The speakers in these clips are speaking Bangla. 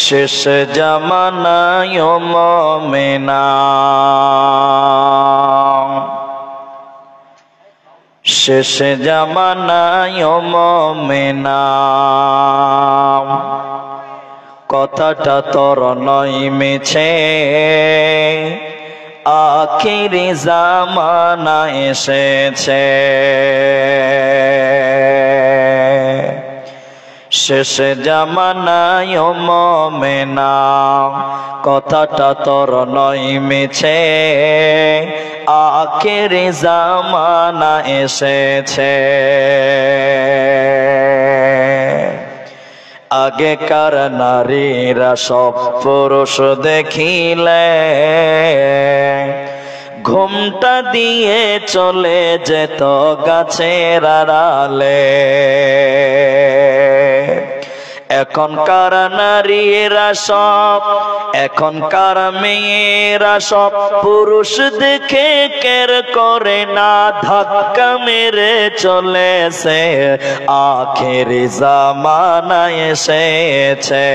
শেষ জামানায় মুমিনা শেষ জামানায় মুমিনা কথাটা তোর নয় মিছে আখিরি জামানা এসেছে শেষ জামানায় মুমিনা কথাটা তোর নয় মিছে আখিরি জামানা এসেছে আগেকার নারীরা সব পুরুষ দেখিলে ঘুমটা দিয়ে চলে যেত গাছের আড়ালে এখনকার নারীরা সব এখনকার মেয়েরা সব পুরুষ দেখে কের করে না ধাক্কা মেরে চলেছে আখেরি জামানা এসেছে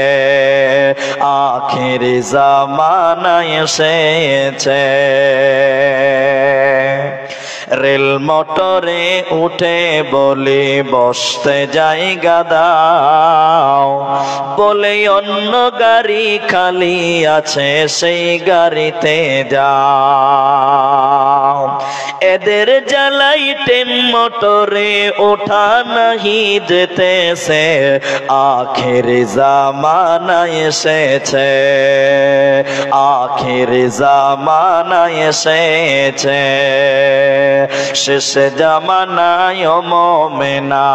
আখেরি জামানা এসেছে রেল মোটরে উঠে বলি বসতে জায়গা দাও বলে অন্য গাড়ি খালি আছে সেই গাড়িতে যাও এদের জ্বালাই ট্রেন মোটরে ওঠা নাহি যেতেছে আখেরি জামানা এসেছে আখেরি জামানা এসেছে শেষ জামানায় মুমিনা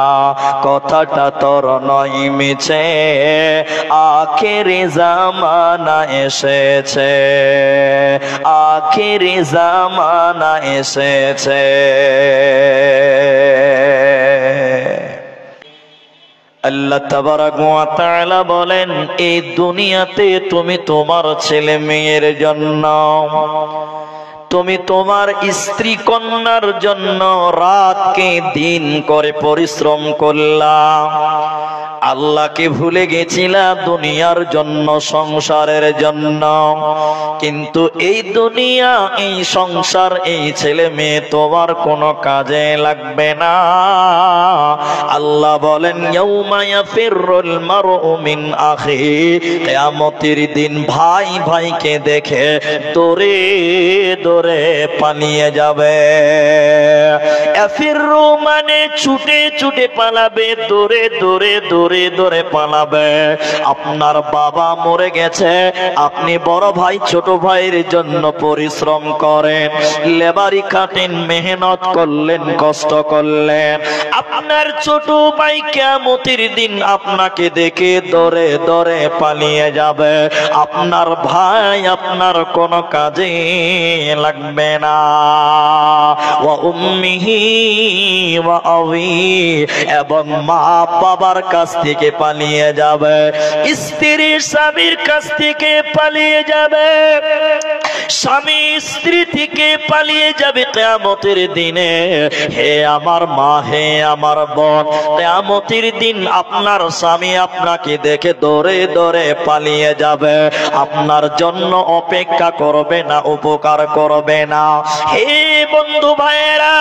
কথাটা তোর নয় মিছে আখেরি জামানা এসেছে আখেরি জামানা এসেছে আল্লাহ তাবারাক ওয়া তাআলা বলেন এই দুনিয়াতে তুমি তোমার ছেলে মেয়ের জন্য তুমি তোমার স্ত্রী কন্যার জন্য রাতকে দিন করে পরিশ্রম করলা আল্লাহকে ভুলে গেছিলা দুনিয়ার জন্য সংসারের জন্য কিন্তু এই দুনিয়া এই সংসার এই ছেলে মেয়ে তোমার কোনো কাজে লাগবে না আল্লাহ বলেন ইয়াউমা ইয়াফিরুল মারউ মিন আখিহি কিয়ামতের দিন ভাই ভাইকে দেখে দৌড়ে দৌড়ে পালিয়ে যাবে ইয়াফিরু মানে ছুটে ছুটে পালাবে দৌড়ে দৌড়ে দৌড়ে দৌড়ে পালাবে আপনার বাবা মরে গেছে আপনি বড় ভাই ছোট ভাইয়ের জন্য পরিশ্রম করেন লেবারি খাটেন মেহনত করলেন কষ্ট করলেন আপনার ছোট ভাই কিয়ামতের দিন আপনাকে দেখে দৌড়ে দৌড়ে পালিয়ে যাবে আপনার ভাই আপনার কোনো কাজে লাগবে না ওয়া উম্মিহি ওয়া আবি এবং মা বাবার কাছ থেকে পালিয়ে যাবে স্ত্রী স্বামীর কাছ থেকে পালিয়ে যাবে স্বামী স্ত্রী থেকে পালিয়ে যাবে কিয়ামতের দিনে হে আমার মা হে আমার বোন কিয়ামতের দিন আপনার স্বামী আপনাকে দেখে দৌড়ে দৌড়ে পালিয়ে যাবে আপনার জন্য অপেক্ষা করবে না উপকার করবে না হে বন্ধু ভাইয়েরা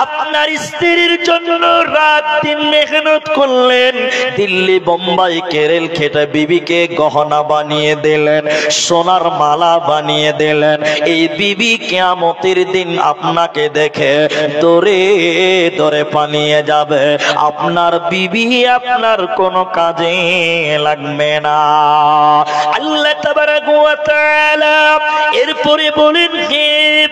আপনার স্ত্রীর জন্য রাত দিন মেহনত করলেন দিল্লি বোম্বাই কেরল খেটে বিবিকে গহনা বানিয়ে দিলেন সোনার মালা বানিয়ে দিলেন এই বিবি কিয়ামতের দিন আপনাকে দেখে দৌড়ে দৌড়ে পালিয়ে যাবে আপনার বিবি আপনার কোনো কাজে লাগবে না আল্লাহ তাবারাক ওয়া তাআলা এরপরে বলেন হে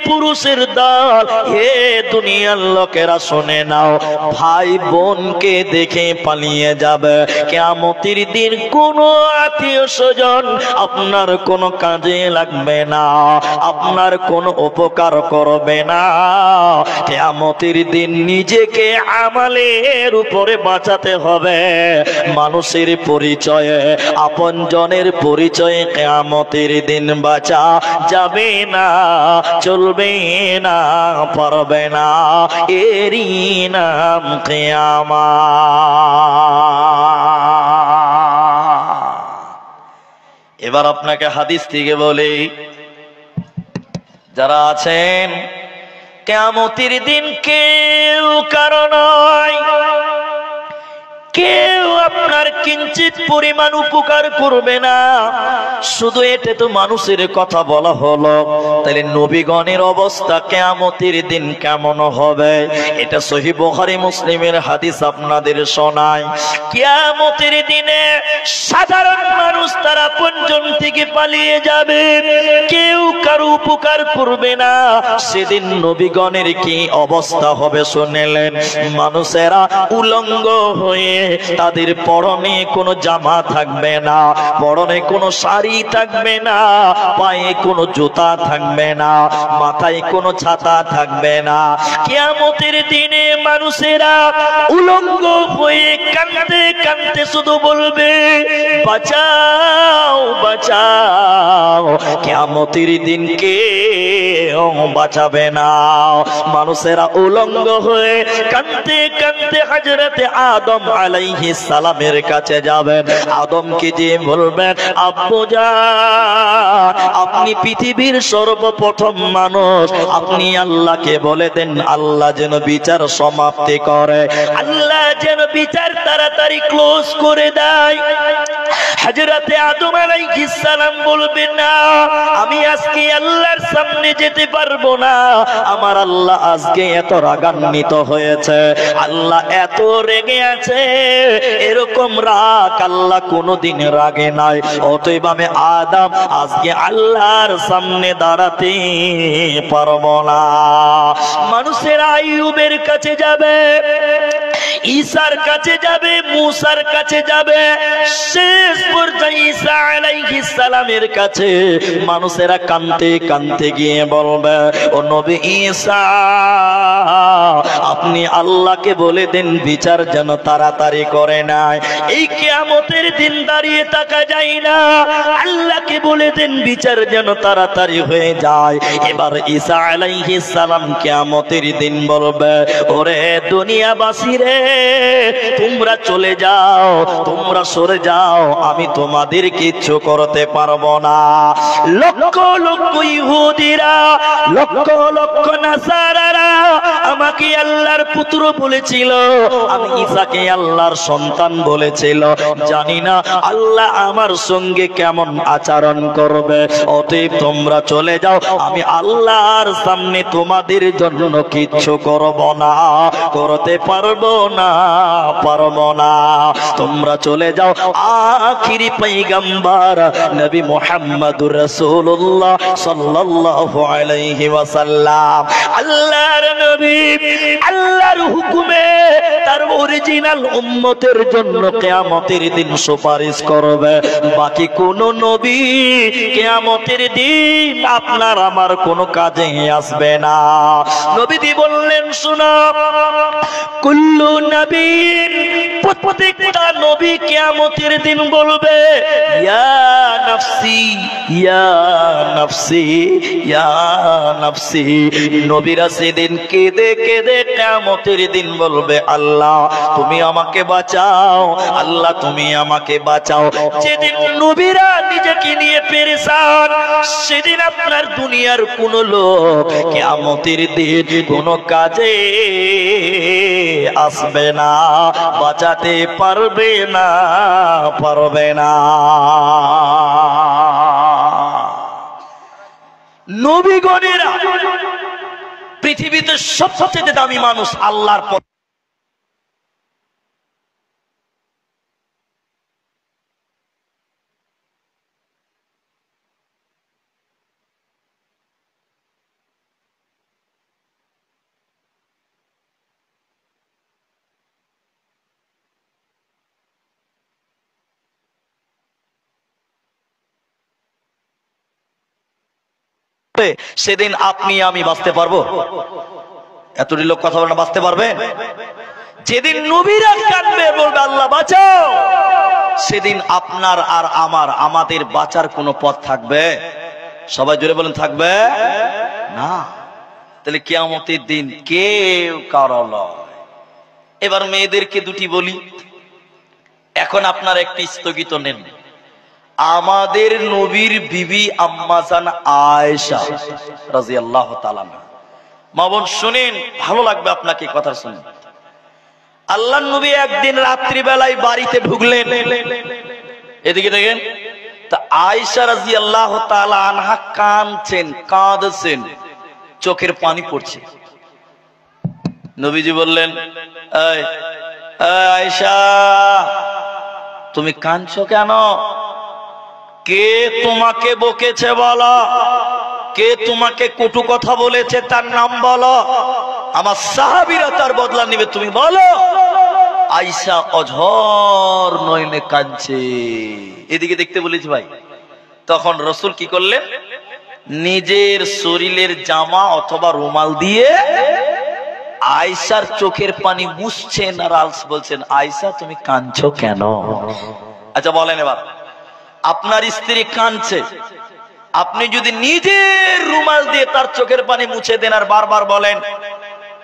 পুরুষের দল হে দুনিয়ার লোকেরা শুনে নাও ভাই বোনকে দেখে পালিয়ে যাবে কিয়ামতের দিন কোনো আত্মীয় স্বজন আপনার কোনো কাজে লাগবে না আপনার কোনো উপকার করবে না কিয়ামতের দিন নিজেকে আমলের উপরে বাঁচাতে হবে মানুষের পরিচয়ে আপনজনের পরিচয়ে কিয়ামতের দিন বাঁচা যাবে না চলবে না পারবে না এরই নাম কিয়ামত এবার আপনাকে হাদিস থেকে বলি, যারা আছেন কিয়ামতের দিন কেউ কারো নয়, কেউ আপনার কিঞ্চিত পরিমাণ উপকার করবে না। শুধু এটা তো মানুষের কথা বলা হলো, তাহলে নবীগণের অবস্থা কিয়ামতের দিন কেমন হবে? এটা সহিহ বুখারী মুসলিমের হাদিস আপনাদের শোনায়। কিয়ামতের দিনে সাধারণ মানুষ তারা আপনজন থেকে পালিয়ে যাবে, কেউ কারো উপকার করবে না। সেদিন নবীগণের কি অবস্থা হবে শুনলেন? মানুষেরা উলঙ্গ হয়ে, তাদের পরনে কোনো জামা থাকবে না, পরনে কোনো শাড়ি থাকবে না, পায়ে কোনো জুতা থাকবে না, মাথায় কোনো ছাতা থাকবে না। কিয়ামতের দিনে মানুষেরা উলঙ্গ হয়ে কাঁদতে কাঁদতে শুধু বলবে, বাঁচাও বাঁচাও। কিয়ামতের দিন কেউ বাঁচাবে না। মানুষেরা উলঙ্গ হয়ে কাঁদতে কাঁদতে হযরতে আদম আলাইহিস সালামের কাছে যাবেন। আদমকে যে বলবেন, আব্বু জান, আপনি পৃথিবীর সর্বপ্রথম মানুষ, আপনি আল্লাহকে বলে দেন আল্লাহ যেন বিচার সমাপ্তি করে, আল্লাহ যেন বিচার তাড়াতাড়ি ক্লোজ করে দেয়। হযরতে আদম আলাইহিস সালাম বলবেন, না, আমি আজকে আল্লাহর সামনে যেতে পারবো না। আমার আল্লাহ আজকে এত রাগান্বিত হয়েছে, আল্লাহ এত রেগে আছে, এরকম রাগ আল্লাহ কোনোদিন রাগে নাই। অতএব আমি আদম আজকে আল্লাহর সামনে দাঁড়াতে পারবো না। মানুষের আইয়ুবের কাছে যাবে, ঈসার কাছে যাবে, মুসার কাছে যাবে, শেষ পর্যায়ে ঈসা আলাইহিস সালামের কাছে মানুষেরা কাঁদতে কাঁদতে গিয়ে বলবে, ও নবী ঈসা, আপনি আল্লাহকে বলে দেন বিচার যেন তাড়াতাড়ি করে নেয়। এই কিয়ামতের দিন দাঁড়িয়ে থাকা যায় না, আল্লাহকে বলে দেন বিচার যেন তাড়াতাড়ি হয়ে যায়। এবার ঈসা আলাইহিস সালাম কিয়ামতের দিন বলবে, ওরে দুনিয়াবাসী রে, তোমরা চলে যাও, তোমরা সরে যাও, আমি তোমাদের কিচ্ছু করতে পারবো না। লক্ষ লক্ষ ইহুদিরা, লক্ষ লক্ষ নাসারারা আমাকে আল্লাহর পুত্র বলেছিল, আমি ঈসাকে আল্লাহর সন্তান বলেছিল। জানি না আল্লাহ আমার সঙ্গে কেমন আচরণ করবে। অতএব তোমরা চলে যাও, আমি আল্লাহর সামনে তোমাদের জন্য কিচ্ছু করব না, করতে পারবো না, পারবো না। তোমরা চলে যাও। আখিরি পয়গম্বর নবী মুহাম্মদুর রাসূলুল্লাহ সাল্লাল্লাহু আলাইহি ওয়াসাল্লাম, আল্লাহর নবী, আল্লাহর হুকুমে তার অরিজিনাল উম্মতের জন্য কিয়ামতের দিন সুপারিশ করবে। বাকি কোন নবী কিয়ামতের দিন আপনার আমার কোনো কাজে আসবে না। নবীজি বললেন, শোনো, কুল্লু নবী, প্রত্যেকটা নবী কিয়ামতের দিন বলবে, ইয়া নাফসি ইয়া নাফসি ইয়া নাফসি। নবীরা সেদিন কেঁদে কেঁদে কিয়ামতের দিন বলবে, আল্লাহ তুমি আমাকে বাঁচাও, আল্লাহ তুমি আমাকে বাঁচাও। যেদিন নবীরা নিজেকে নিয়ে পেরেশান, সেদিন আপনার দুনিয়ার কোন লোক কিয়ামতের দিন কোনো কাজে আসবে না, বাঁচাতে পারবে না, পারবে না। নবীগণেরা পৃথিবীতে সবচেয়ে দামি মানুষ, আল্লাহর পথে সেদিন আপনি আমি বাঁচতে পারবো? এতটি লোক কথা বলে না, বাঁচতে পারবে? যেদিন নবীরা কাঁদবে, বলবে আল্লাহ বাঁচাও, সেদিন আপনার আর আমাদের বাঁচার কোনো পথ থাকবে? সবাই জোরে বলেন, থাকবে না। তাহলে কিয়ামতের দিন কেউ কারো নয়। এবার মেয়েদেরকে দুটি বলি, এখন আপনার একটি স্থগিত নেন। আমাদের নবীর বিবি আম্মাজান আয়েশা রাদিয়াল্লাহু তাআলা। মা বোন শুনেন, ভালো লাগবে আপনাকে কথা শুনে। আল্লাহর নবী একদিন রাত্রি বেলায় বাড়িতে ঢুকলেন, এদিকে দেখেন, তা আয়েশা রাদিয়াল্লাহু তাআলা আনহা কাঁদছেন, চোখের পানি পড়ছে। নবীজি বললেন, এই আয়েশা, তুমি কাঁদছো কেন? কে তোমাকে বকেছে বলো? কে তোমাকে কটু কথা বলেছে তার নাম বলো, আমার সাহাবীরা তার বদলা নেবে, তুমি বলো। আয়েশা অঝর নয়নে কাঁদছে, এদিকে দেখতে বলেছি ভাই। তখন রাসূল কি করলেন? নিজের শরীরের জামা অথবা রুমাল দিয়ে আয়েশার চোখের পানি মুছছেন আর বলছেন, আয়েশা তুমি কাঁদছো কেন? আচ্ছা বলেন, এবার আপনার স্ত্রী কাঁদছে, আপনি যদি নিজের রুমাল দিয়ে তার চোখের পানি মুছে দেন আর বারবার বলেন,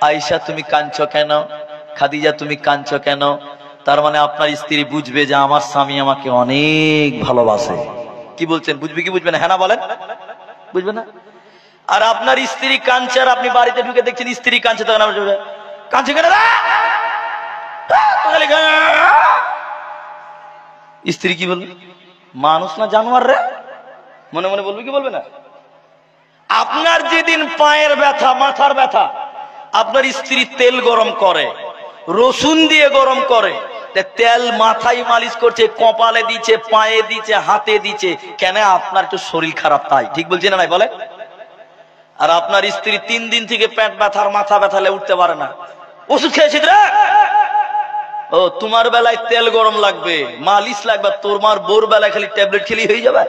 আয়েশা তুমি কাঁদছো কেন, খাদিজা তুমি কাঁদছো কেন, তার মানে আপনার স্ত্রী বুঝবে যে আমার স্বামী আমাকে অনেক ভালোবাসে। কি বলছেন, বুঝবে কি বুঝবে না? হ্যাঁ না বলেন, বুঝবে না? আর আপনার স্ত্রী কাঁদছে আর আপনি বাড়িতে ঢুকে দেখছেন স্ত্রী কাঁদছে, তখন কাঁদছে কেন? স্ত্রী কি বলবে? মানুষ না জানোয়ার রে, মনে মনে বলবে কি বলবে না? আপনার যেদিন পায়ের ব্যথা, মাথার ব্যথা, আপনার স্ত্রী তেল গরম করে, রসুন দিয়ে গরম করে, তেল মাথায় মালিশ করছে, কপালে দিচ্ছে, পায়ে দিচ্ছে, হাতে দিচ্ছে, কেন? আপনার একটু শরীর খারাপ তাই। ঠিক বলছি না নাই বলে? আর আপনার স্ত্রী 3 দিন থেকে পেট ব্যথার, মাথা ব্যথালে উঠতে পারে না, ওষুধ খেয়েছে রে। ও তোমার বেলায় তেল গরম লাগবে, মালিশ লাগবে, তোমার বোর বেলায় খালি ট্যাবলেট খেলি হয়ে যাবে।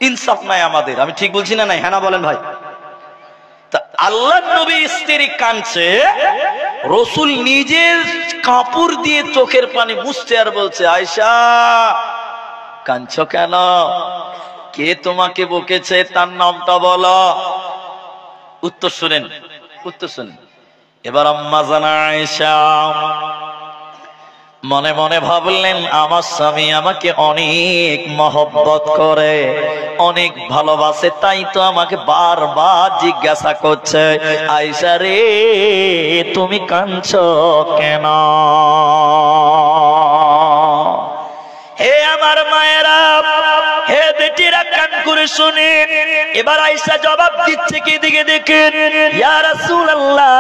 ইনসাফ নাই আমাদের। আমি ঠিক বলছি না নাই? হ্যাঁ না বলেন ভাই? তা আল্লাহর নবী স্ত্রী কাঁদছে, রাসূল নিজের কাপড় দিয়ে চোখের পানি মুছতে আর বলছে, আয়েশা কাঁদছো কেন? কে তোমাকে বকেছে তার নামটা বলো। উত্তর শুনেন, উত্তর শুনেন। এবার আম্মা জানা আয়েশা মনে মনে ভাবলেন, আমার স্বামী আমাকে অনেক মহব্বত করে, অনেক ভালোবাসে, তাই তো আমাকে বারবার জিজ্ঞাসা করছে, আয়েশা রে তুমি কাঁদছো কেন? হে আমার মায়েরা, হে বেটিরা, কান করে শুনেন। এবার আয়েশা জবাব দিচ্ছে, কি দিকে দেখেন, ইয়া রাসূলুল্লাহ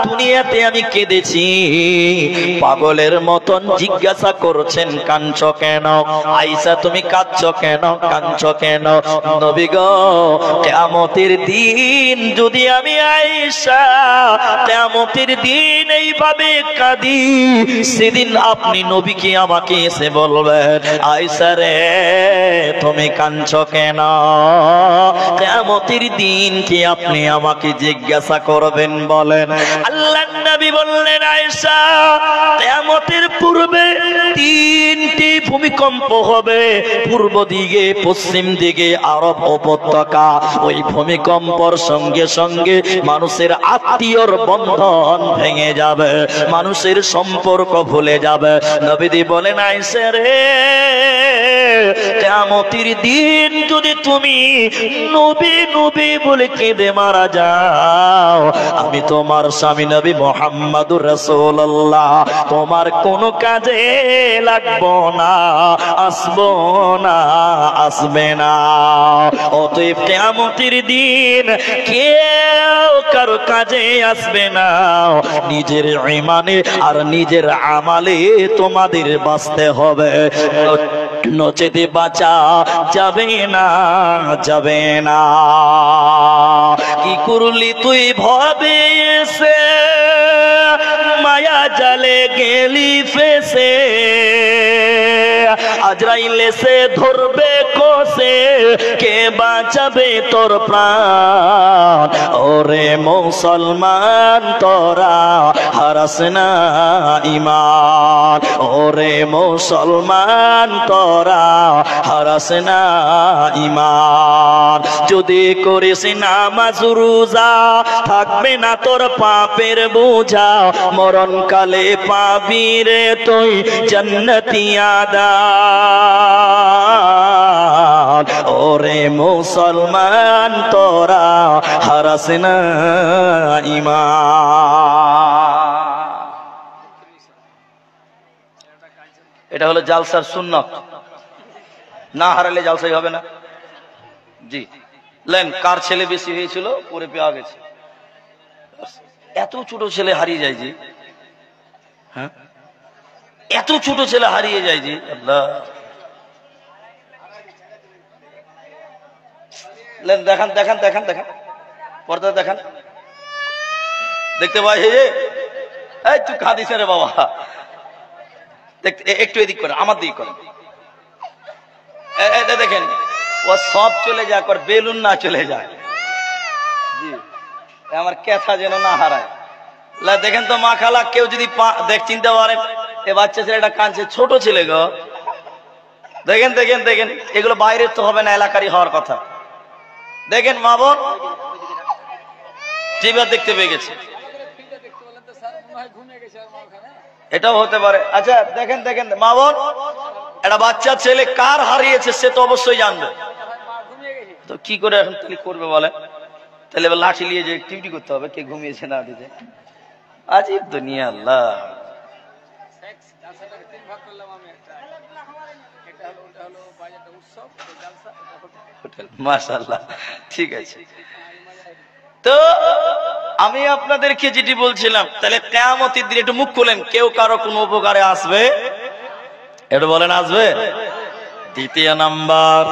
দুনিয়াতে আমি কেঁদেছি, পাগলের মতন জিজ্ঞাসা করছেন কাঁদছো কেন? আয়েশা তুমি কাঁদছো কেন, কাঁদছো কেন? নবী গো, কিয়ামতের দিন যদি আমি আয়েশা কিয়ামতের দিন এইভাবে কাঁদি, সেদিন আপনি নবীকে আমাকে এসে বলবেন, আয়েশা রে তুমি কাঁদছো কেন? কিয়ামতের দিন কি আপনি আমাকে জিজ্ঞাসা করবেন? বলেন। আল্লাহর নবী বললেন, আয়েশা কিয়ামতের পূর্বে 3টি ভূমিকম্প হবে, পূর্ব দিকে, পশ্চিম দিকে, আরব উপত্যকা। ওই ভূমিকম্পর সঙ্গে সঙ্গে মানুষের আত্মীয়র বন্ধন ভেঙে যাবে, মানুষের সম্পর্ক ভুলে যাবে। নবীজি বলেন, আয়েশা রে কিয়ামতের দিন যদি তুমি নবী নবী বলে কেঁদে মারা যাও, আমি তোমার স্বামী নবী মুহাম্মদুর রাসূলুল্লাহ তোমার কোনো কাজে লাগবো না, আসবো না, আসবে না। অতএব কিয়ামতের দিন কেউ কারো কাজে আসবে না। নিজের ঈমানে আর নিজের আমালে তোমাদের বাঁচতে হবে, নচেতে বাঁচা যাবে না, যাবে না। কি করলি তুই ভবে এসে, মায়া জালে গেলি ফেসে, আজরাইল এসে ধরবে কষে, কে বাঁচাবে তোর প্রাণ? ওরে মুসলমান তোরা হারাস না ঈমান, ওরে মুসলমান তোরা হারাস না ঈমান। যদি করিস নামাজ রোজা, থাকবে না তোর পাপের বোঝা, মরণকালে পাবি রে তুই জান্নাতি আদা। মুসলমান তোরা হারাস না ঈমান। এটা হলো জালসার সুন্নত, না হারালে জালসাই হবে না। জি লেন, কার ছেলে বেশি হয়েছিল পরে পেয়ে গেছে। এত ছোট ছেলে হারিয়ে যায় জি, হ্যাঁ এত ছোট ছেলে হারিয়ে যায় জি। আল্লাহ লেন, দেখান দেখান দেখান দেখান পর্দা দেখান, দেখতে পাই। এই তুই কাঁদিস রে বাবা, দেখতে একটু এদিক করে, আমার দিক করে দেখেন, ও সব চলে যায়, আর বেলুন না চলে যায়। জি আমার ক্যাথা যেন না হারায়। দেখেন তো মা খালা, কেউ যদি দেখ চিনতে পারেন এ বাচ্চা ছেলেটা কাঁদছে, ছোট ছেলে গো। দেখেন দেখেন দেখেন, এগুলো বাইরের তো হবে না, এলাকারই হওয়ার কথা। দেখেন মা বোন টিভি দেখতে পেয়ে গেছে, এটাও হতে পারে। আচ্ছা দেখেন দেখেন মা বোন, একটা বাচ্চা ছেলে কার হারিয়েছে সে তো অবশ্যই জানবে। তো কি করে এখন তাহলে করবে বলে? তাহলে এবার লাঠি নিয়ে যে ডিউটি করতে হবে, কে ঘুমিয়েছে না উঠেছে। আজীব দুনিয়া। আল্লাহ মাশাআল্লাহ, ঠিক আছে। তো আমি আপনাদেরকে যেটি বলছিলাম, তাহলে কিয়ামতের দিন একটু মুখ খুলেন, কেউ কারো কোনো উপকারে আসবে? একটু বলেন আসবে? দ্বিতীয় নাম্বার,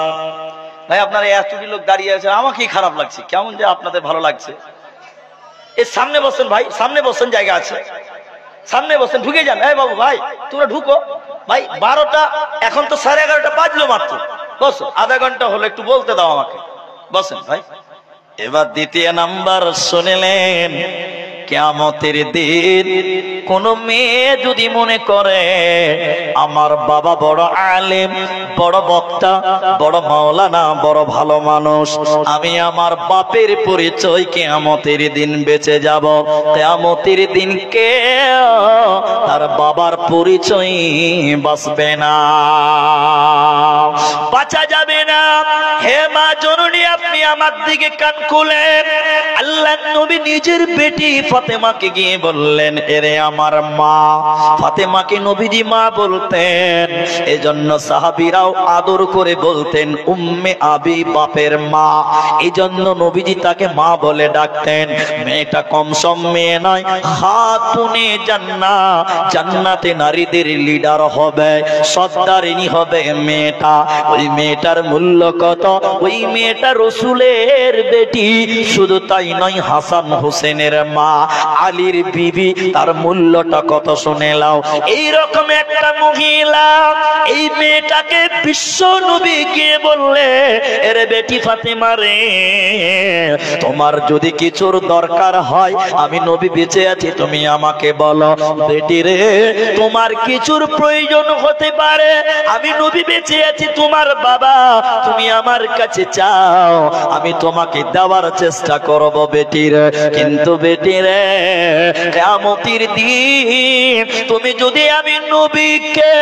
ভাই আপনারা এতটি লোক দাঁড়িয়ে আছেন, আমাকেই খারাপ লাগছে, কেমন যে আপনাদের ভালো লাগছে। এর সামনে বসেন ভাই, সামনে বসেন, জায়গা আছে, সামনে বসেন, ঢুকে যান। এই বাবু ভাই তোমরা ঢুকো ভাই, 12টা এখন তো 11:30 বাজলো মাত্র, বসো, আধা ঘন্টা হলো, একটু বলতে দাও আমাকে, বসেন ভাই। এবার দ্বিতীয় নাম্বার শুনলেন, কিয়ামতের দিন কোন মেয়ে যদি মনে করে আমার বাবা বড় আলেম, বড় বক্তা, বড় মাওলানা, বড় ভালো মানুষ, আমি আমার বাপের পরিচয় কিয়ামতের দিন বেঁচে যাব, কিয়ামতের দিন কে তার বাবার পরিচয় বাঁচবে না, বাঁচা যাবে না। হে মা জননী, আপনি আমার দিকে কান খুলেন। আল্লাহর নবী নিজের বেটি ফাতেমাকে গিয়ে বললেন, এরে আমার মা। ফাতেমাকে নবীজি মা বলতেন, এজন্য সাহাবীরাও আদর করে বলতেন উম্মে আবি, বাপের মা। এজন্য নবীজি তাকে মা বলে ডাকতেন। মেয়েটা কম সম মেয়ে নয়, খাতুনে জান্নাত, জান্নাতে নারীদের লিডার হবে, সর্দারিনী হবে মেয়েটা। ওই মেয়েটার মূল্য কত? ওই মেয়েটা রাসূলের বেটি, শুধু তাই নয়, হাসান হোসেনের মা, আলীর বিবি, তার মূল্যটা কত শুনে নাও। এইরকম একটা মহিলা, এই মেয়েটাকে বিশ্ব নবী গিয়ে বললে, এর বেটি ফাতেমা রে, তোমার যদি কিছুর দরকার হয়, আমি নবী বেঁচে আছি, তুমি আমাকে বলো। বেটি রে, তোমার কিছুর প্রয়োজন হতে পারে, আমি নবী বেঁচে আছি, তোমার বাবা, তুমি আমার কাছে চাও, আমি তোমাকে দেওয়ার চেষ্টা করব বেটির। কিন্তু বেটি রে, কিয়ামতের দিন তুমি যদি আমি নবীকে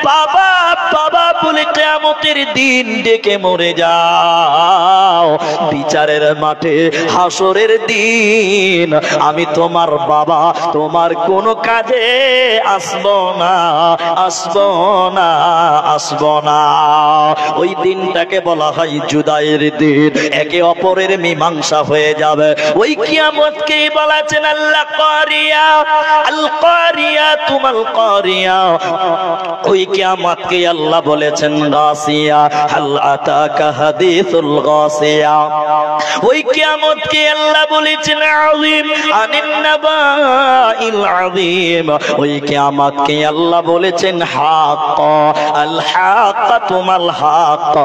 বাবা বাবা বলে কিয়ামতের দিন ডেকে মরে যাও, বিচারের মাঠে হাসরের দিন আমি তোমার বাবা, তোমার কোনো কাজে আসবো না, আসবো না, আসবো না। ওই দিনটাকে বলা হয় জুদাইয়ের দিন, একে অপরের মীমাংসা হয়ে যাবে। ওই কিয়ামতকে বলেছেন আল্লাহ কারিয়া, আল কারিয়া, তুমাল কারিয়া। ওই কিয়ামতকে আল্লাহ বলেছেন গাসিয়া, হাল আতাকা হাদিসুল গাসিয়া। ওই কিয়ামতকে আল্লাহ বলেছেন আযীম, আনিন নাবাইল আযীম। ওই কিয়ামতকে আল্লাহ বলেছেন হক, আল হক, তুমাল হক।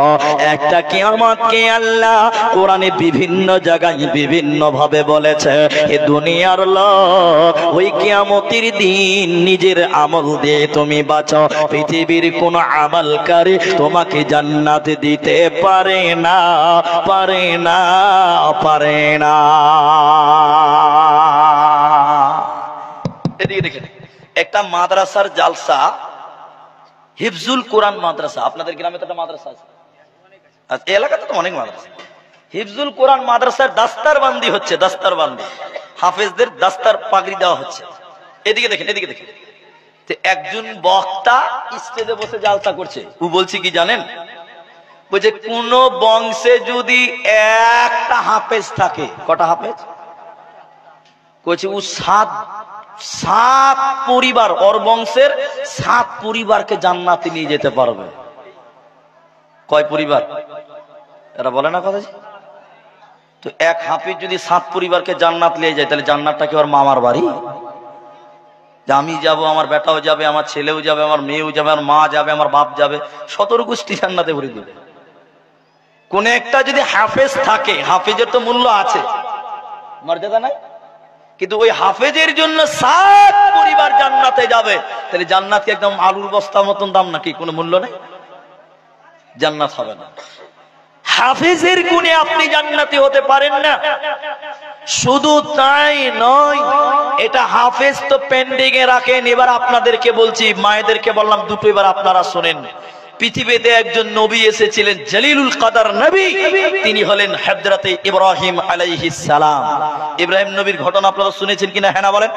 একটা কিয়ামতকে আল্লাহ কোরআনে বিভিন্ন জায়গায় বিভিন্ন ভাবে বলেছে। এ দুনিয়ার লোক, ওই কিয়ামতের দিন নিজের আমল দিয়ে তুমি বাঁচো, পৃথিবীর কোন আমলকারী তোমাকে জান্নাত দিতে পারে না, পারে না, পারে না। এদিকে দেখেন, একটা মাদ্রাসার জালসা, হিফজুল কোরআন মাদ্রাসা, আপনাদের গ্রামে তো একটা মাদ্রাসা আছে, আচ্ছা, এই এলাকাতে তো অনেক মাদ্রাসা। হিফজুল কোরআন মাদ্রাসার দাস্তারবান্দি হচ্ছে, দাস্তারবান্দি, হাফেজদের দাস্তার পাগড়ি দেওয়া হচ্ছে। এদিকে দেখেন, এদিকে দেখেন। একজন বক্তা স্টেজে বসে জালসা করছে, ও বলছে কি জানেন, বলছে কোন বংশে যদি একটা হাফেজ থাকে, কটা হাফেজ কইছে, ও সাত পরিবার, ওর বংশের 7 পরিবারকে জান্নাতে নিয়ে যেতে পারবে। কয় পরিবার এরা বলে না কথা? তো এক হাফেজ যদি 7 পরিবারকে জান্নাত নিয়ে যায়, তাহলে জান্নাতটা কি ওর মামার বাড়ি? আমি যাব, আমার বেটাও যাবে, আমার ছেলেও যাবে, আমার মেয়েও যাবে, আমার মা যাবে, আমার বাপ যাবে, 17 গোষ্ঠী জান্নাতে ভরে দেবে। কোন একটা যদি হাফেজ থাকে, হাফেজের তো মূল্য আছে, মর্যাদা নাই, কিন্তু ওই হাফেজের জন্য 7 পরিবার জান্নাতে যাবে, তাহলে জান্নাত কি একদম আলুর বস্তার মতন দাম নাকি? কোনো মূল্য নেই, জান্নাত হবে না। হাফেজের গুণে আপনি জান্নাতি হতে পারেন না। শুধু তাই নয়, এটা হাফেজ তো পেন্ডিং এ রাখেন। এবার আপনাদেরকে বলছি, মায়েদেরকে বললাম দুটো, এবার আপনারা শোনেন। পৃথিবীতে একজন নবী এসেছিলেন, জলিলুল কদর নবী, তিনি হলেন হযরতে ইব্রাহিম আলাইহিস সালাম। ইব্রাহিম নবীর ঘটনা আপনারা শুনেছেন কিনা? হ্যাঁ না বলেন।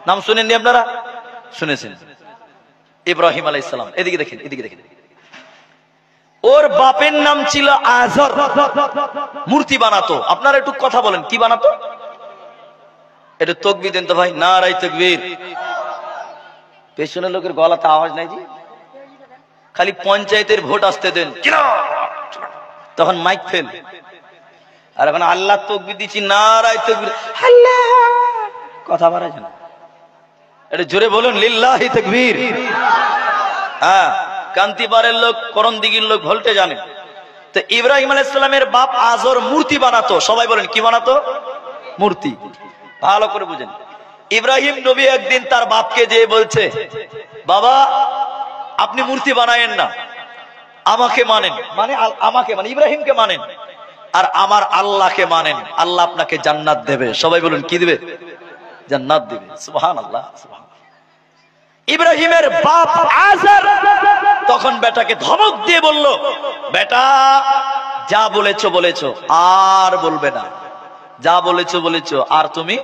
নাম শুনেননি আপনারা? শুনেছেন। ইব্রাহিম আলাইহিস সালাম, এদিকে দেখেন, এদিকে দেখেন। ওর বাপের নাম ছিল আজর, মূর্তি বানাতো। আপনারা একটু কথা বলেন, কি বানাতো? একটু তাকবীর দেন তো ভাই, নারায়ে তাকবীর। পেছনের লোকের গলাতে আওয়াজ নাই জি, খালি পঞ্চায়েতের ভোট আসতে দেন, তখন মাইক ফেল। আর এখন আল্লাহ তাকবীর দিচ্ছি, নারায়ে তাকবীর, আল্লাহ, কথা বাড়ায় না, এটা জোরে বলুন, লিল্লাহি তাকবীর। হ্যাঁ, কান্তিপাড়ের লোক, করণদিঘির লোক ভোল্টে জানে। তো ইব্রাহিম আলাইহিস সালামের বাপ আজর মূর্তি বানাতো। সবাই বলেন, কি বানাতো? মূর্তি। ভালো করে বুঝেন। ইব্রাহিম নবী একদিন তার বাপকে যেয়ে বলছে, বাবা আপনি মূর্তি বানায়েন না, আমাকে মানেন, মানে আমাকে মানে ইব্রাহিমকে মানেন, আর আমার আল্লাহকে মানেন, আল্লাহ আপনাকে জান্নাত দেবে। সবাই বলুন, কি দিবে? জান্নাত দিবে। সুবহানাল্লাহ, সুবহানাল্লাহ। ইব্রাহিমের বাপ আজর তখন বেটাকে ধমক দিয়ে বলল, বেটা যা বলেছো বলেছো, আর বলবে না, যা বলেছো বলেছো, আর তুমি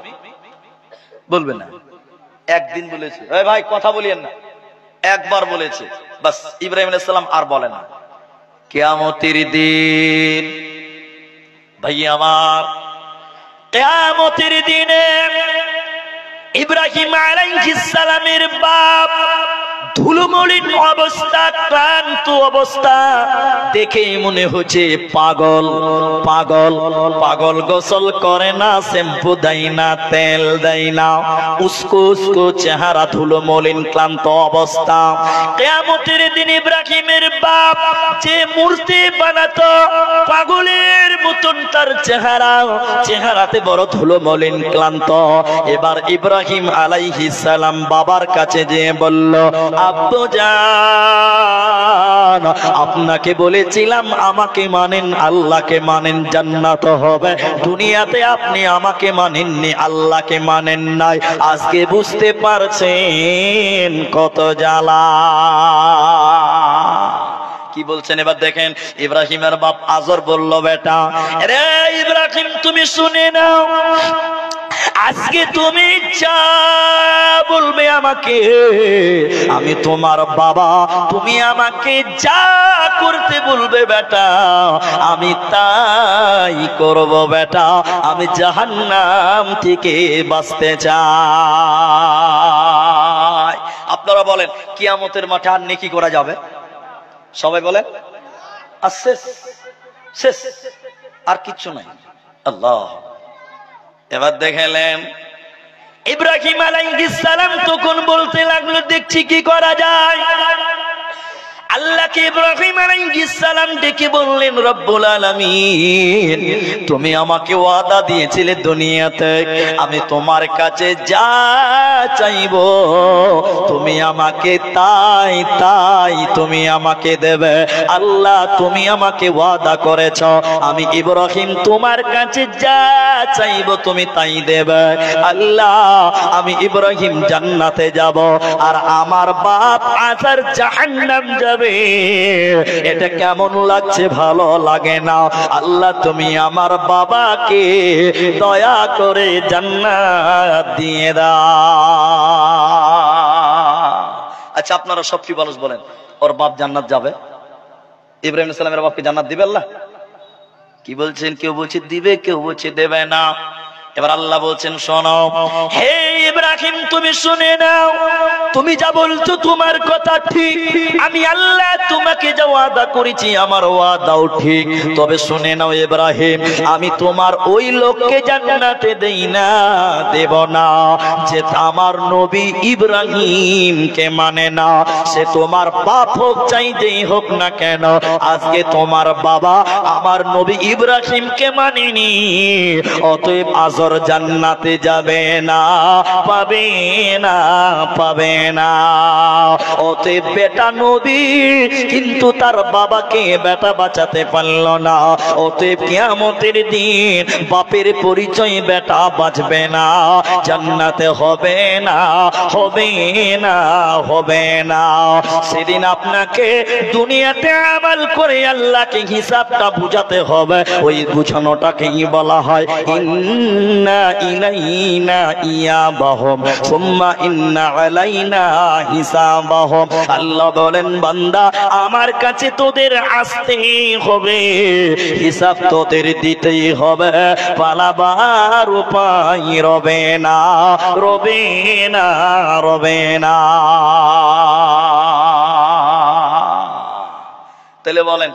বলবে না। একদিন বলেছে, এই ভাই কথা বলিয়েন না, একবার বলেছে, বাস। ইব্রাহিম আলাইহিস সালাম আর বলে না। কিয়ামতের দিন ভাই আমার, কিয়ামতের দিনে ইব্রাহিম আলাইহিস সালামের বাপ ধুলোমলিন অবস্থা, ক্লান্ত অবস্থা দেখে মনে হচ্ছে পাগল পাগল পাগল। গোসল করে না, শ্যাম্পু দেয় না, তেল দেয় না, উস্কো উস্কো চেহারা, ধুলোমলিন, ক্লান্ত অবস্থা। কিয়ামতের দিন ইব্রাহিমের বাপ যে মূর্তি বানাতো, পাগলের মতন তার চেহারা, চেহারাতে বড় ধুলোমলিন, ক্লান্ত। এবার ইব্রাহিম আলাইহিস সালাম বাবার কাছে যেয়ে বলল, আব্বুজান, আপনাকে বলেছিলাম আমাকে মানেন, আল্লাহকে মানেন, জান্নাত হবে। দুনিয়াতে আপনি আমাকে মানেননি, আল্লাহকে মানেন নাই, আজকে বুঝতে পারছেন কত জ্বালা। কি বলছেন এবার দেখেন। ইব্রাহিমের বাপ আজর বলল, বেটা রে ইব্রাহিম, তুমি শুনে নাও, আজকে তুমি যা বলবে আমাকে, আমি তোমার বাবা, তুমি আমাকে যা করতে বলবে বেটা, আমি তাই করব বেটা। আমি জাহান্নাম থেকে বাঁচতে চাই। আপনারা বলেন, কিয়ামতের মাঠে আর নেকি করা যাবে? সবাই বলেন, আর শেষ, শেষ, আর কিচ্ছু নাই। আল্লাহ। এবার দেখলেন ইব্রাহিম আলাইহিস সালাম তখন বলতে লাগলো, দেখছি কি করা যায়। আল্লাহকে ইব্রাহিম আলাইহিস সালাম ডেকে বললেন, রব্বুল আলামিন, তুমি আমাকে ওয়াদা দিয়েছিলে দুনিয়াতে আমি তোমার কাছে যা চাইবো তুমি আমাকে তাই তাই তুমি আমাকে দেবে। আল্লাহ, তুমি আমাকে ওয়াদা করেছো আমি ইব্রাহিম তোমার কাছে যা চাইবো তুমি তাই দেবে। আল্লাহ, আমি ইব্রাহিম জান্নাতে যাব আর আমার বাপ আজার জাহান্নাম যাবে। যাবে, এটা কেমন লাগছে? ভালো লাগে না। আল্লাহ তুমি আমার বাবাকে দয়া করে জান্নাত দিয়ে দাও। আচ্ছা আপনারা সব কি মানুষ বলেন, ওর বাপ জান্নাত যাবে? ইব্রাহিম আলাইহিস সালামের বাপকে জান্নাত দিবে আল্লাহ? কি বলছেন? কেউ বলছে দিবে, কেউ বলছে দেবে না। এবার আল্লাহ বলছেন শোনো, হে ইব্রাহিম তুমি শুনে নাও, তুমি যা বলছো তোমার কথা ঠিক, আমি আল্লাহ তোমাকে যা ওয়াদা করেছি আমার ওয়াদাও ঠিক। তবে শুনে নাও ইব্রাহিম, আমি তোমার ওই লোককে জান্নাতে দেই না, দেব না যে আমার নবী ইব্রাহিমকে মানে না। সে তোমার বাপ হোক চাই যেই হোক না কেন, আজকে তোমার বাবা আমার নবী ইব্রাহিমকে মানেনি, অতএব আজ জান্নাতে যাবে না, পাবে না, পাবে না। অতএব বেটা নবী কিন্তু তার বাবাকে বেটা বাঁচাতে পারল না। অতএব কিয়ামতের দিন বাপের পরিচয় বেটা বাঁচবে না, জান্নাতে হবে না, হবে না, হবে না। সেদিন আপনাকে দুনিয়াতে আমল করে আল্লাহকে হিসাবটা বুঝাতে হবে। ওই বুঝানোটাকেই বলা হয় ইন্না ইলাইনা ইয়াবাহুম সুম্মা ইন্না আলাইনা হিসাবাহুম। আল্লাহ বলেন বান্দা আমার কাছে তোদের আসতেই হবে, হিসাব তোদের দিতেই হবে, পালাবার উপায় রবে না, রবে না, রবে না। তাহলে বলেন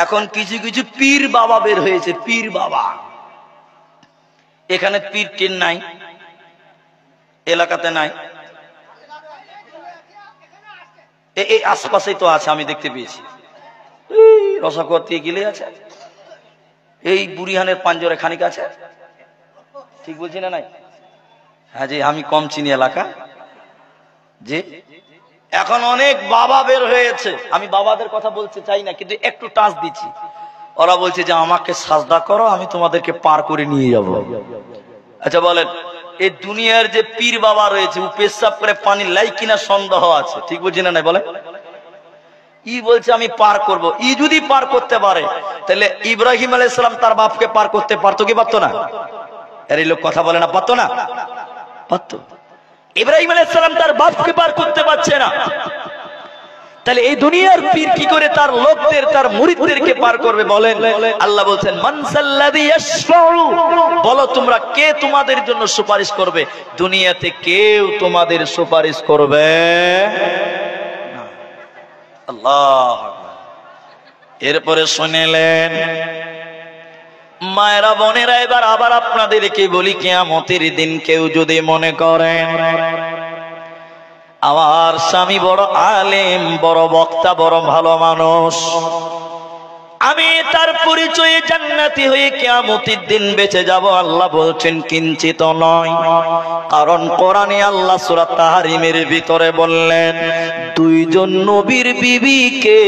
এখন কিছু কিছু পীর বাবা বের হয়েছে, পীর বাবা। এখানে পীর টিন নাই, এলাকাতে নাই, এই আশপাশেই তো আছে, আমি দেখতে পেয়েছি। রসাকুয়া থেকে গেলে আছে, এই বুড়িহানের পাঞ্জরে খানিক আছে, ঠিক বলছি না? নাই? হ্যাঁ জি, আমি কম চিনি এলাকা। জি, এখন অনেক বাবা বের হয়েছে। আমি বাবাদের কথা বলতে চাই না, কিন্তু একটু টাচ দিচ্ছি। ওরা বলছে যে আমাকে সাজদা করো, আমি তোমাদেরকে পার করে নিয়ে যাব। আচ্ছা বলেন, এই দুনিয়ার যে পীর বাবা রয়েছে ও পেশাব করে পানি লাই কিনা সন্দেহ আছে, ঠিক বলছি না? নাই বলে ই বলছে আমি পার করব। ই যদি পার করতে পারে তাহলে ইব্রাহিম আলাইহিস সালাম তার বাপকে পার করতে পারতো কি পারতো না? এর এই লোক কথা বলে না, পারতো না? পারতো। ইব্রাহিম আলাইহিস সালাম তার বাপকে পার করতে পারছে না, তাহলে এই দুনিয়ার পীর কি করে তার লোকদের, তার মুরিদদেরকে পার করবে? বলেন। আল্লাহ বলছেন মানসাল্লাযী ইয়াশফাউ, বলো তোমরা কে তোমাদের জন্য সুপারিশ করবে? দুনিয়াতে কেউ তোমাদের সুপারিশ করবে না। আল্লাহ। এরপরে শুনলেন মায়েরা বোনেরা, এবার আবার আপনাদেরকে বলি, কিয়ামতের দিন কেউ যদি মনে করেন আমার স্বামী বড় আলেম, বড় বক্তা, বড় ভালো মানুষ, আমি তার পরিচয়ে জান্নাতি হয়ে কিয়ামতের দিন বেঁচে যাব, আল্লাহ বলছেন কিঞ্চিত নয়। কারণ কোরআনে আল্লাহ সূরা তাহরিমের ভিতরে বললেন দুইজন নবীর বিবিকে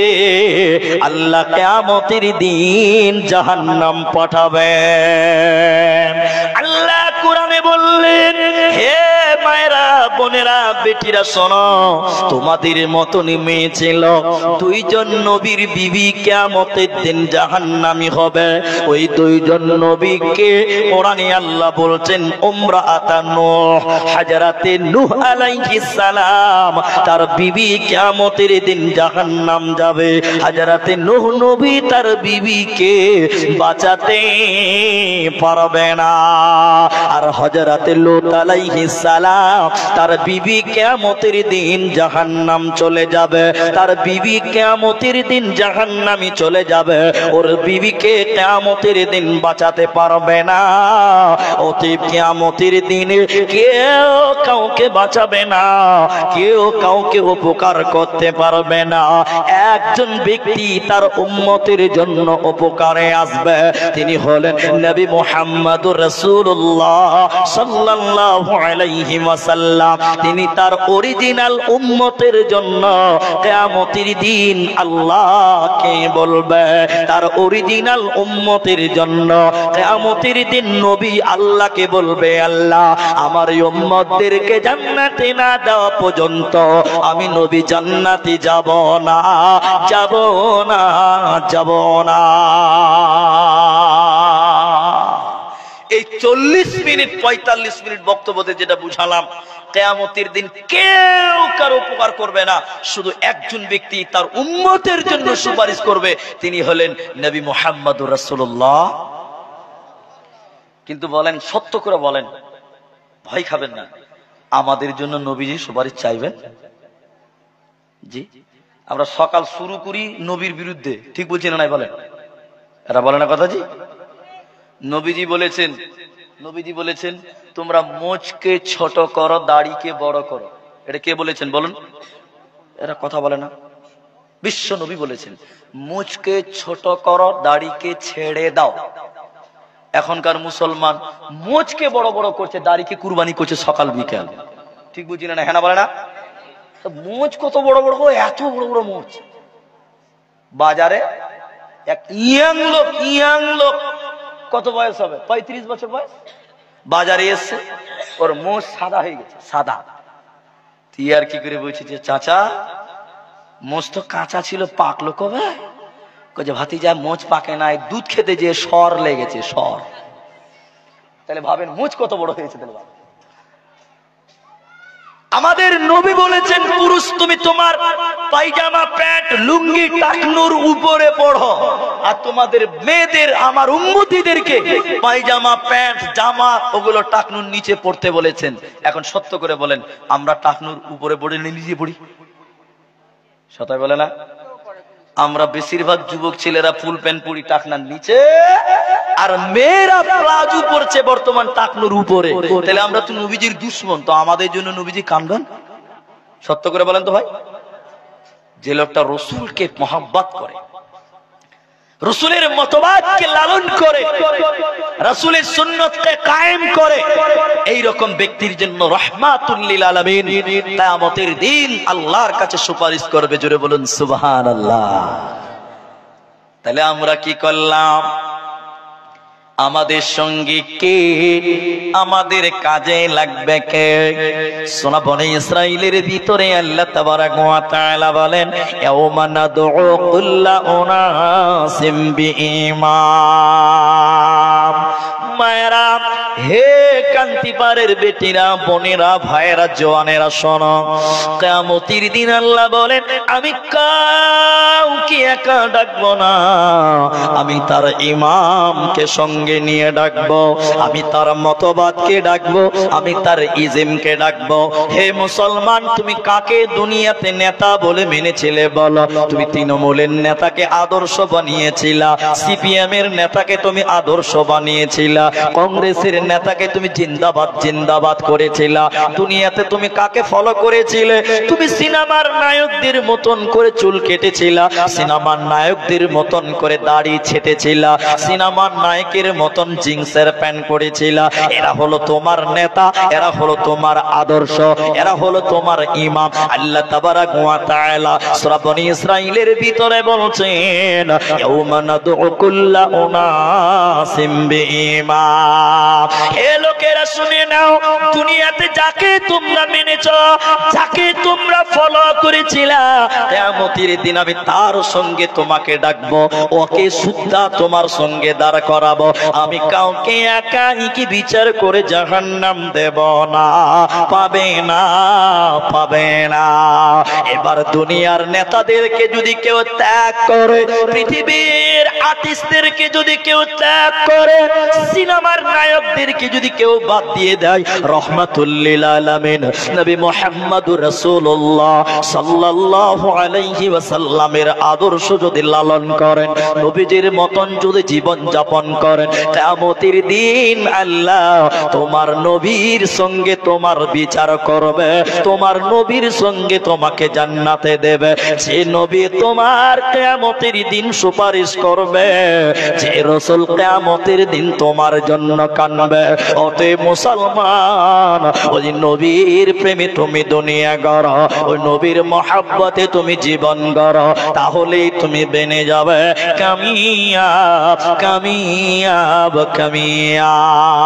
আল্লাহ কিয়ামতের দিন জাহান্নাম পাঠাবেন। আল্লাহ কোরআনে বললেন হে মায়েরা বোনেরা বেটিরা শোনো, তোমাদের মতনই মেয়ে ছিল, দুইজন নবীর বিবি কিয়ামতের দিন জাহান্নামী হবে। ওই দুইজন নবীকে কোরআনে আল্লাহ বলছেন উমরাআতান নূহ, হযরতে নূহ আলাইহিস সালাম তার বিবি কিয়ামতের দিন জাহান্নাম যাবে। হযরতে নূহ নবী তার বিবিকে বাঁচাতে পারবে না। আর হযরতে লূত আলাইহিস সালাম তার বিবি কিয়ামতের দিন জাহান্নাম চলে যাবে, তার বিবি কিয়ামতের দিন জাহান্নামী চলে যাবে, ওর বিবিকে কিয়ামতের দিন বাঁচাতে পারবে না। অতএব কিয়ামতের দিনে কেউ কাউকে বাঁচাবে না, কেউ কাউকে উপকার করতে পারবে না। একজন ব্যক্তি তার উম্মতের জন্য উপকারে আসবে, তিনি হলেন নবী মুহাম্মদুর রাসূলুল্লাহ সাল্লাল্লাহু আলাইহি ওয়াসাল্লাম। তিনি তার অরিজিনাল উম্মতের জন্য কিয়ামতের দিন আল্লাহকে বলবে। তার অরিজিনাল উম্মতের জন্য কিয়ামতের দিন নবী আল্লাহকে বলবে, আল্লাহ আমার এই উম্মতদেরকে জান্নাতে না দেওয়া পর্যন্ত আমি নবী জান্নাতে যাব না, যাব না, যাব না। এই 40 মিনিট 45 মিনিট বক্তব্যতে যেটা বুঝালাম, কিয়ামতের দিন কেউ কারো উপকার করবে না, শুধু একজন ব্যক্তি তার উম্মতের জন্য সুপারিশ করবে, তিনি হলেন নবী মুহাম্মদুর রাসূলুল্লাহ। কিন্তু বলেন, সত্য করে বলেন, ভয় খাবেন না, আমাদের জন্য নবীজি সুপারিশ চাইবেন? জি, আমরা সকাল শুরু করি নবীর বিরুদ্ধে, ঠিক বলছি না নাই বলেন? এরা বলে না কথা জি? নবীজি বলেছেন তোমরা মোচকে ছোট করো, দাড়িকে বড় করো। এটা কে বলেছেন বলুন? এরা কথা বলে না। বিশ্ব নবী বলেছেন মোচকে ছোট করো, দাড়িকে ছেড়ে দাও। এখনকার মুসলমান মোচকে বড় বড় করছে, দাড়িকে কুরবানি করছে সকাল বিকাল, ঠিক বুঝি না? হ্যাঁ না বলে না? মোচ কত বড় বড়, এত বড় বড় মোচ। বাজারে এক ইয়াং লোক, কত বয়স হবে, 35 বছর বয়স, বাজারে এসছে, ওর মোচ সাদা হয়ে গেছে, সাদা। তুই আর কি করে বলছি যে চাচা মোচ তো কাঁচা ছিল, পাকলো কবে? যে ভাতিজা মোচ পাকে নাই, দুধ খেতে যে সর লেগেছে, সর। তাহলে ভাবেন মোচ কত বড় হয়েছে। তাহলে ভাবেন, আমাদের নবী বলেছেন পুরুষ তুমি তোমার পায়জামা প্যান্ট লুঙ্গি টাকনুর উপরে পড়ো, আর তোমাদের মেয়েদের আমার উম্মতিদেরকে পায়জামা প্যান্ট জামা ওগুলো টাকনুর নিচে পড়তে বলেছেন। এখন সত্য করে বলেন, আমরা টাকনুর উপরে পড়ে নিচে পড়ি? সবাই বলে না? আমরা বেশিরভাগ যুবক ছেলেরা ফুল প্যান্ট পরি টাকনার নিচে, আর মেয়েরা প্লাজো পরছে বর্তমান টাকনুর উপরে। তাহলে আমরা তো নবীজির দুশমন, তো আমাদের জন্য নবীজি কাঁদবেন? সত্য করে বলেন তো ভাই। যে লোকটা রসুলকে মহব্বত করে, রসুলের মতবাদকে লালন করে, রসুলের সুন্নতকে কায়েম করে, এই রকম ব্যক্তির জন্য রাহমাতুল লিল আলামিন কিয়ামতের দিন আল্লাহর কাছে সুপারিশ করবে। জোরে বলুন সুবহানাল্লাহ। তাহলে আমরা কি করলাম? আমাদের সঙ্গে কে, আমাদের কাজে লাগবে কে? সোনা বনে ইসরাইলের ভিতরে আল্লাহ তাবারাক ওয়া তাআলা বলেন, ইয়াউমা নাদউ কুল্লা উনাসিম বিইমাম। মায়েরা, হে কান্তিপাড়ের বেটিরা, বোনেরা, ভাইয়েরা, জওয়ানেরা, শোনো, কিয়ামতের দিন আল্লাহ বলেন আমি কাউকে একা ডাকবো না, আমি তার ইমামকে সঙ্গে নিয়ে ডাকবো, আমি তার মতবাদকে ডাকবো, আমি তার ইজমকে ডাকবো। হে মুসলমান, তুমি কাকে দুনিয়াতে নেতা বলে মেনেছিলে বলো? তুমি তৃণমূলের নেতাকে আদর্শ বানিয়েছিলা, সিপিএম এর নেতাকে তুমি আদর্শ বানিয়েছিলা, কংগ্রেসের নেতাকে তুমি জিন্দাবাদ জিন্দাবাদ করেছিলা। দুনিয়াতে তুমি কাকে ফলো করেছিলে? তুমি সিনেমার নায়কদের মতন করে চুল কেটেছিলা, সিনেমার নায়কদের মতন করে দাড়ি ছেটেছিলা, সিনেমার নায়কের মতন জিন্সের প্যান্ট পরেছিলা। এরা হলো তোমার নেতা, এরা হলো তোমার আদর্শ, এরা হলো তোমার ইমাম। আল্লাহ তাবারাক ওয়া তাআলা সূরা বনী ইসরাঈলের ভিতরে বলছেন, ইয়াউমা নাদউ কুল্লা উনাসিম বিইমাম। হে লোকেরা শুনে নাও, দুনিয়াতে যাকে তোমরা মেনেছো, যাকে তোমরা ফলো করেছিলা, কিয়ামতের দিন আমি তার সঙ্গে তোমাকে ডাকবো, ওকে সুদ্ধা তোমার সঙ্গে দাঁড় করাবো। আমি কাউকে একাই কি বিচার করে জাহান্নাম দেব না, পাবে না, পাবে না। এবার দুনিয়ার নেতাদেরকে যদি কেউ ত্যাগ করে, পৃথিবীর আর্টিস্টদেরকে যদি কেউ ত্যাগ করে, সিনেমার নায়কদেরকে যদি কেউ বাদ দিয়ে দেয়, রাহমাতুল লিল আলামিন নবী মুহাম্মদুর রাসূলুল্লাহ সাল্লাল্লাহু আলাইহি ওয়াসাল্লামের আদর্শ যদি লালন করেন, নবীজির মতন যদি জীবন যাপন করেন, কিয়ামতের দিন আল্লাহ তোমার নবীর সঙ্গে তোমার বিচার করবে, তোমার নবীর সঙ্গে তোমাকে জান্নাতে দেবে। যে নবী তোমার কিয়ামতের দিন সুপারিশ করবে, শুনবে যে রাসূল কিয়ামতের দিন তোমার জন্য কাঁদবে। অতএব মুসলমান, ওই নবীর প্রেমে তুমি দুনিয়া গড়ো, ওই নবীর মহব্বতে তুমি জীবন গড়ো, তাহলেই তুমি বেনে যাবে কামিয়াব কামিয়াব কামিয়াব।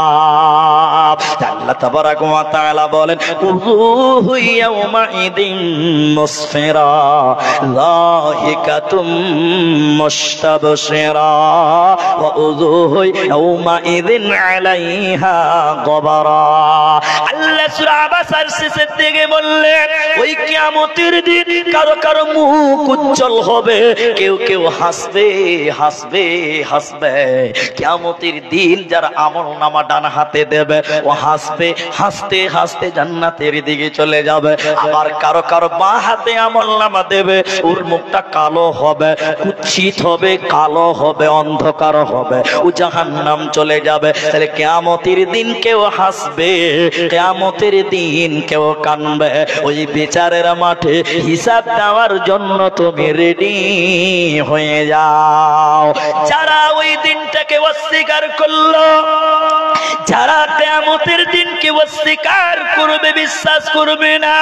আল্লাহ তাবারাক ওয়া তাআলা বলেন উযুহু ইয়াউমাইদিন মুসফিরা যাহিকাতুম মুস্তাবশিরা ওয়া উযুহু ইয়াউমাইদিন আলাইহা গবারা। আল্লাহ সূরা আবাসার শেষের দিকে বললেন ওই কিয়ামতের দিন কারো কারো মুখ উজ্জ্বল হবে, কেউ কেউ হাসবে হাসবে হাসবে। কিয়ামতের দিন যারা আমলনামা ডান হাতে দেবে ও হাসবে, হাসতে হাসতে জান্নাতের দিকে চলে যাবে। আবার কারো কারো বাঁ হাতে আমলনামা দেবে, ওর মুখটা কালো হবে, কুৎসিত হবে, কালো হবে, অন্ধকার হবে, ও জাহান্নাম চলে যাবে। তাহলে কিয়ামতের দিন কেউ হাসবে, কিয়ামতের দিন কেউ কাঁদবে। ওই বিচারের মাঠে হিসাব দেওয়ার জন্য তুমি রেডি হয়ে যাও। যারা ওই দিনটাকে অস্বীকার করলো, যারা কিয়ামতের দিনকে অস্বীকার করবে, বিশ্বাস করবে না,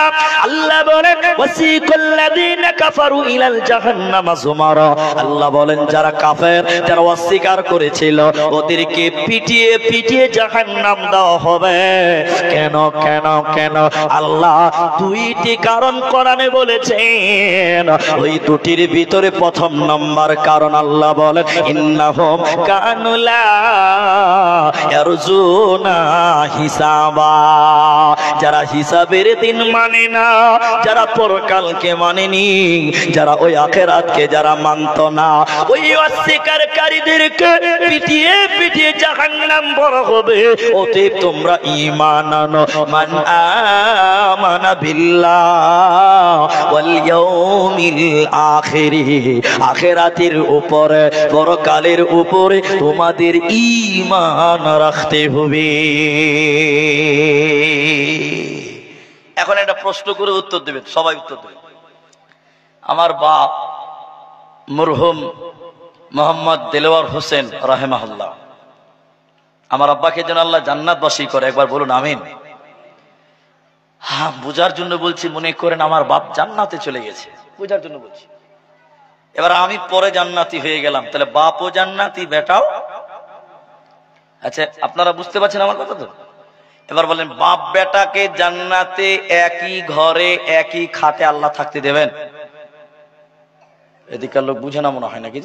আল্লাহ বলেন ওয়াসিকাল্লাযীনা কাফারু ইলাল জাহান্নামা যুমারা। আল্লাহ বলেন যারা কাফের, যারা অস্বীকার করেছিল, ওদেরকে পিটিয়ে পিটিয়ে জাহান্নাম দেওয়া হবে। কেন কেন কেন? আল্লাহ দুইটি কারণ কোরআনে বলেছেন, ওই দুটির ভিতরে প্রথম নম্বর কারণ আল্লাহ বলেন ইন্নাহুম কানু লা ইয়ারজুনা হিসাবা। যারা হিসাবের দিন মানে না, যারা পরকালকে মানেনি, যারা ওই আখিরাতকে যারা মানত না, ওই অস্বীকারীদেরকে পিটিয়ে পিটিয়ে জাহান্নাম বড় হবে। অতএব তোমরা ঈমান আনো, মান আমানা বিল্লাহ ওয়াল ইয়াউমিল আখির। আখিরাতের উপরে, পরকালের উপরে তোমাদের ঈমান রাখতে হবে। এখন একটা প্রশ্ন করে উত্তর দেবেন, সবাই উত্তর দেবেন। আমার বাপ মরহুম মোহাম্মদ দেলোয়ার হোসেন রাহেমাহুল্লাহ, আমার আব্বাকে যেন আল্লাহ জান্নাতবাসী করে, একবার বলুন আমিন। হ্যাঁ, বুঝার জন্য বলছি, মনে করেন আমার বাপ জান্নাতে চলে গেছে, বুঝার জন্য বলছি। এবার আমি পরে জান্নাতি হয়ে গেলাম, তাহলে বাপও জান্নাতি, বেটাও। আচ্ছা, আপনারা বুঝতে পারছেন আমার কথা তো? এবার বলেন, বাপ বেটাকে জান্নাতে একই ঘরে একই খাটে আল্লাহ থাকতে দেবেন? এদিকার লোক বুঝে না মনে হয় নাকি?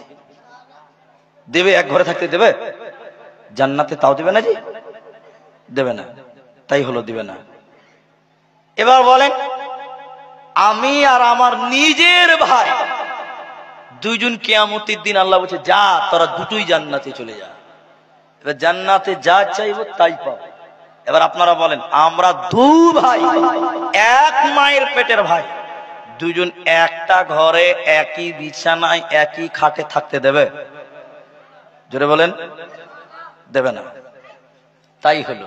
দেবে? এক ঘরে থাকতে দেবে জান্নাতে? তাও দেবে না জি, দেবে না। তাই হলো, দিবে না। এবার বলেন, আমি আর আমার নিজের ভাই দুইজন কিয়ামতের দিন আল্লাহ বলছে যা তোরা দুটোই জান্নাতে চলে যা। এবার জান্নাতে যা চাইবো তাই পাবো। এবার আপনারা বলেন, আমরা দু ভাই, এক মায়ের পেটের ভাই, দুজন একটা ঘরে একই বিছানায় একই খাটে থাকতে দেবে? জোরে বলেন, দেবে না। তাই হলো।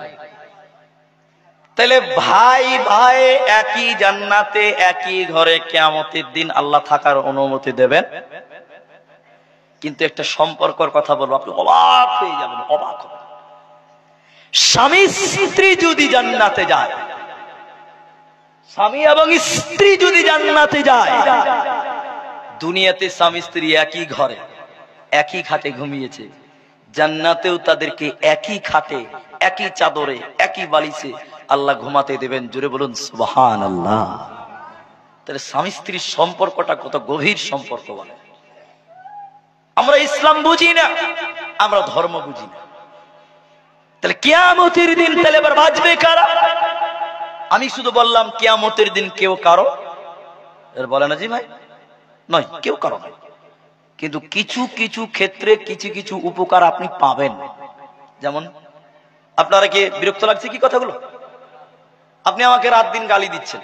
তাহলে ভাই ভাই একই জান্নাতে একই ঘরে কিয়ামতের দিন আল্লাহ থাকার অনুমতি দেবেন। কিন্তু একটা সম্পর্কের কথা বলবো, আপনি অবাক হয়ে যাবেন, অবাক হবেন। স্বামী স্ত্রী যদি জান্নাতে যায়, স্বামী এবং স্ত্রী যদি জান্নাতে যায়, দুনিয়াতে স্বামী স্ত্রী একই ঘরে একই খাটে ঘুমিয়েছে, জান্নাতেও তাদেরকে একই খাটে একই চাদরে একই বালিশে আল্লাহ ঘুমাতে দেবেন। জোরে বলুন সুবহানাল্লাহ। তাহলে স্বামী স্ত্রীর সম্পর্কটা কত গভীর সম্পর্ক বলে। আমরা ইসলাম বুঝি না, আমরা ধর্ম বুঝি না। তাহলে কিয়ামতের দিন তাহলে এবার বাঁচবে কারা? আমি শুধু বললাম কিয়ামতের দিন কেউ কারো এর বলে না জি ভাই, নয়, কেউ কারো নয়। কিন্তু কিছু কিছু ক্ষেত্রে কিছু কিছু উপকার আপনি পাবেন। যেমন, আপনারা কি বিরক্ত লাগছে কি কথাগুলো? আপনি আমাকে রাত দিন গালি দিচ্ছেন,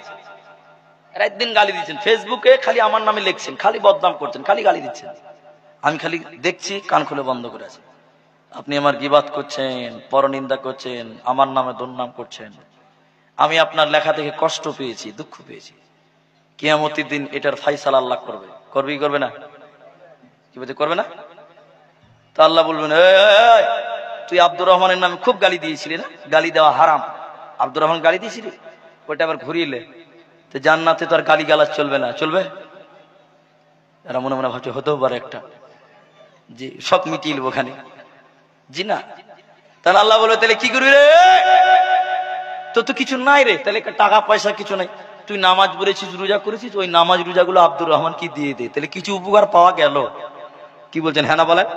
রাত দিন গালি দিচ্ছেন, ফেসবুকে খালি আমার নামে লিখছেন, খালি বদনাম করছেন, খালি গালি দিচ্ছেন। আমি খালি দেখছি, কান খুলে বন্ধ করে আছি। আপনি আমার গীবাত করছেন, পরনিন্দা করছেন, আমার নামে দুর্নাম করছেন। আমি আপনার লেখা থেকে কষ্ট পেয়েছি, দুঃখ পেয়েছি। কিয়ামতের দিন এটার ফায়সালা আল্লাহ করবে। করবে কি করবে না? কি বলতে করবে না? তো আল্লাহ বলবেন, এই তুই আব্দুর রহমানের নামে খুব গালি দিয়েছিলি না, গালি দেওয়া হারাম, আব্দুর রহমান গালি দিয়েছিলি, ওইটা আবার ঘুরিয়ে তো জান্নাতে তো আর গালি গালাজ চলবে না, চলবে? এরা মনে মনে ভাবছে হতেও পারে একটা, জি সব মিটিয়ে নেবো ওখানে, জি না। তাহলে আল্লাহ বলে, তাহলে কি করবি রে, তো তো কিছু নাই রে, তাহলে টাকা পয়সা কিছু নাই, তুই নামাজ পড়েছিস, রোজা করেছিস, ওই নামাজ রোজাগুলো আব্দুর রহমান কি দিয়ে দে, তাহলে কিছু উপকার পাওয়া গেল। কি বলছেন, হ্যাঁ না বলেন?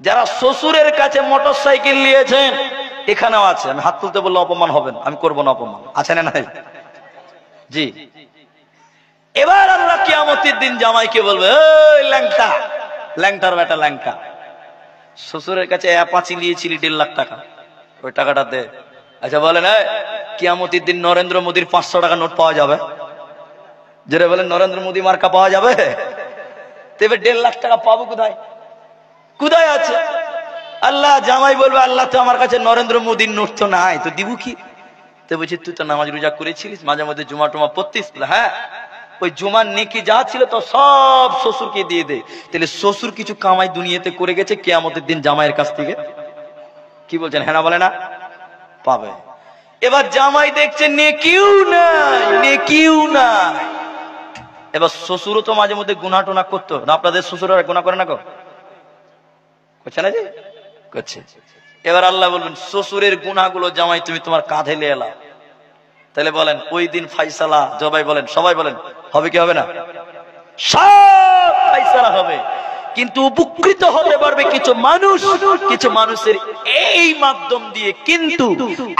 যারা শ্বশুরের কাছে মোটর সাইকেল নিয়েছেন, এখানেও আছে, আমি হাত তুলতে বললে অপমান হবেন, আমি করবো না অপমান, আছে না নাই? জি। এবার আল্লাহ কিয়ামতের দিন জামাইকে বলবে, এই ল্যাংটা, ল্যাংটার বেটা ল্যাংটা, শ্বশুরের কাছে অ্যাপাচি নিয়েছিলি 1.5 লাখ টাকা, ওই টাকাটা দে। আচ্ছা বলেন, কিয়ামতের দিন নরেন্দ্র মোদীর 500 টাকা নোট পাওয়া যাবে? যেটা বলেন নরেন্দ্র মোদী মার্কা পাওয়া যাবে? তবে 1.5 লাখ টাকা পাবো কোথায়, কোথায় আছে? আল্লাহ, জামাই বলবে, আল্লাহ তো আমার কাছে নরেন্দ্র মোদীর নোট তো নাই, তো দিব কি? তো বলছি, তুই তো নামাজ রোজা করেছিলিস, মাঝে মধ্যে জুমা টুমা পড়তিস, হ্যাঁ, ওই জুমার নেকি যা ছিল তো সব শ্বশুরকে দিয়ে দে। তাহলে শ্বশুর কিছু কামাই দুনিয়াতে করে গেছে, কিয়ামতের দিন জামাইয়ের কাছ থেকে, কি বলছেন, হ্যাঁ না বলে না, পাবে। এবার জামাই দেখছে নেকিও নাই, নেকিও নাই। এবার শ্বশুরও তো মাঝে মধ্যে গুনাহ টোনা করতো না, আপনাদের শ্বশুররা গুনাহ করে না, করছে না, যে করছে। এবার আল্লাহ বলবেন, শ্বশুরের গুনাহগুলো জামাই তুমি তোমার কাঁধে নিয়ে এলা। তাহলে বলেন ওই দিন ফাইসালা, জবাই বলেন, সবাই বলেন, হবে কি হবে না? সব ফাইসালা হবে, কিন্তু উপকৃত হতে পারবে কিছু মানুষ, কিছু মানুষের এই মাধ্যম দিয়ে, কিন্তু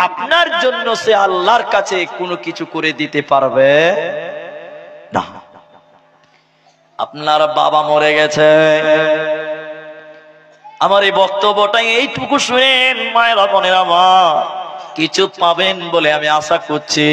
আপনার জন্য সে আল্লাহর কাছে কোনো কিছু করে দিতে পারবে না। আপনার বাবা মরে গেছে, আমার এই বক্তব্যটা এইটুকু শুনেন মায়েরা বোনেরা, আমার কিছু পাবেন বলে আমি আশা করছি।